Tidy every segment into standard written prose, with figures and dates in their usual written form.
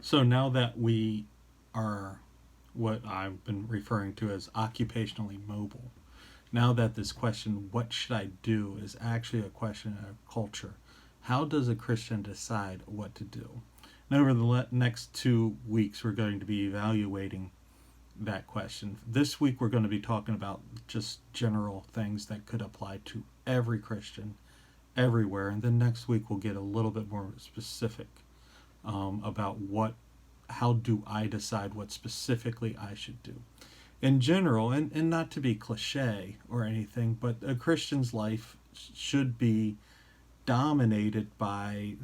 So now that we are what I've been referring to as occupationally mobile, now that this question, what should I do, is actually a question of culture, how does a Christian decide what to do? And over the next 2 weeks, we're going to be evaluating that question. This week, we're going to be talking about just general things that could apply to every Christian everywhere. And then next week, we'll get a little bit more specific about how do I decide what specifically I should do. In general, and not to be cliche or anything, but a Christian's life should be dominated by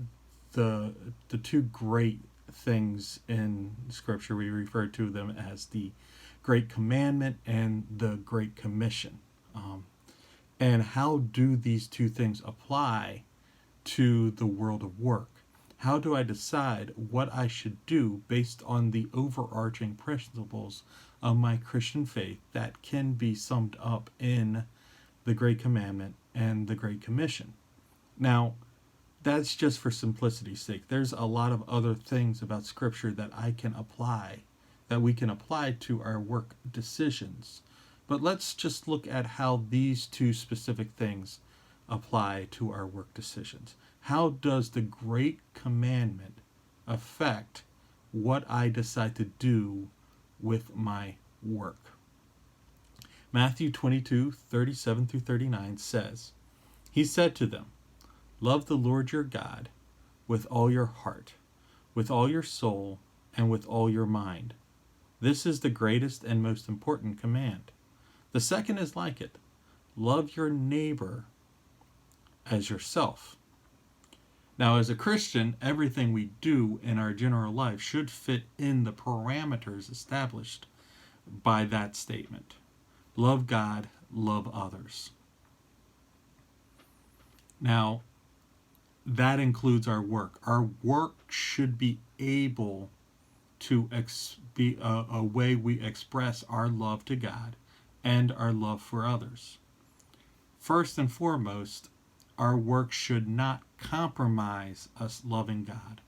the two great things in Scripture. We refer to them as the Great Commandment and the Great Commission. And how do these two things apply to the world of work? How do I decide what I should do based on the overarching principles of my Christian faith that can be summed up in the Great Commandment and the Great Commission? Now, that's just for simplicity's sake. There's a lot of other things about Scripture that we can apply to our work decisions. But let's just look at how these two specific things apply to our work decisions. How does the Great Commandment affect what I decide to do with my work? Matthew 22:37-39 says, He said to them, Love the Lord your God with all your heart, with all your soul, and with all your mind. This is the greatest and most important command. The second is like it. Love your neighbor as yourself. Now, as a Christian, everything we do in our general life should fit in the parameters established by that statement. Love God, love others. Now, that includes our work. Our work should be able to be a way we express our love to God and our love for others. First and foremost, our work should not compromise us loving God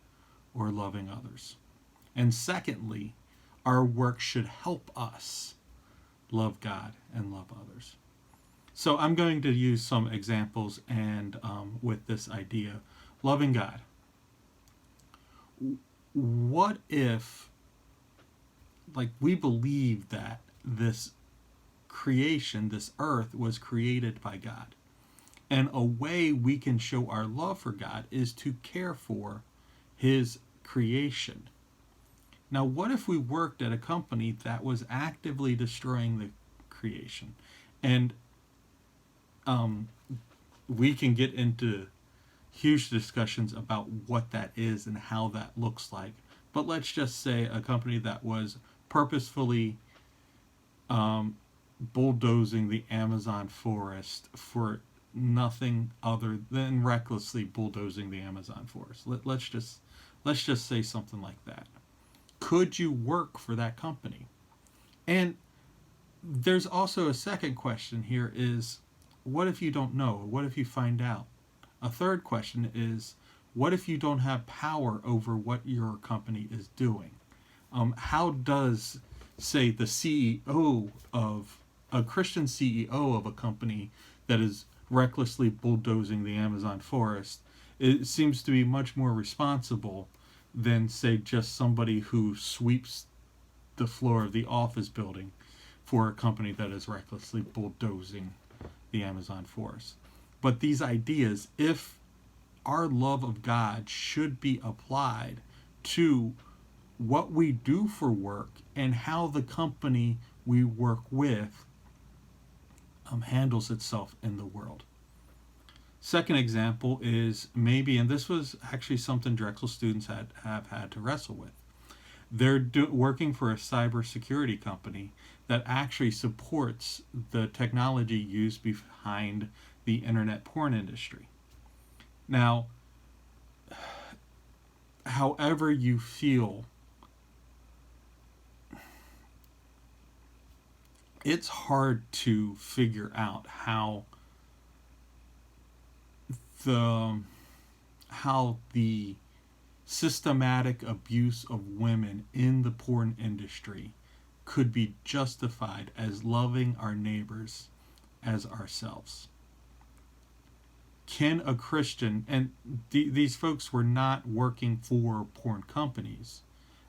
or loving others. And secondly, our work should help us love God and love others. So I'm going to use some examples and with this idea, loving God. What if, we believe that this creation, this earth, was created by God? And a way we can show our love for God is to care for His creation. Now, what if we worked at a company that was actively destroying the creation? And we can get into huge discussions about what that is and how that looks like. But let's just say a company that was purposefully bulldozing the Amazon forest for nothing other than recklessly bulldozing the Amazon forest. Let's just say something like that. Could you work for that company? And there's also a second question here is, what if you don't know? What if you find out? A third question is, what if you don't have power over what your company is doing? How does, say, the CEO of a Christian CEO of a company that is recklessly bulldozing the Amazon forest, it seems to be much more responsible than, say, just somebody who sweeps the floor of the office building for a company that is recklessly bulldozing the Amazon forest. But these ideas, if our love of God should be applied to what we do for work and how the company we work with handles itself in the world. Second example is maybe, and this was actually something Drexel students have had to wrestle with. They're working for a cybersecurity company that actually supports the technology used behind the internet porn industry. Now, however you feel, it's hard to figure out how the systematic abuse of women in the porn industry could be justified as loving our neighbors as ourselves? Can a Christian, and these folks were not working for porn companies,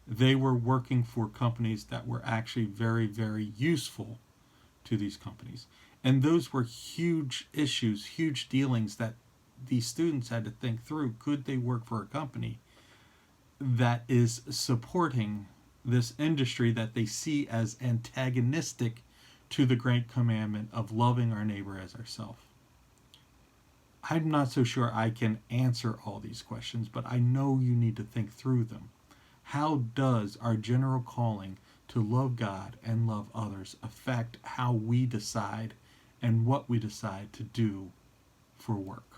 they were working for companies that were actually very, very useful to these companies. And those were huge issues, huge dealings that these students had to think through. Could they work for a company that is supporting this industry that they see as antagonistic to the great commandment of loving our neighbor as ourselves? I'm not so sure I can answer all these questions, but I know you need to think through them. How does our general calling to love God and love others affect how we decide and what we decide to do for work?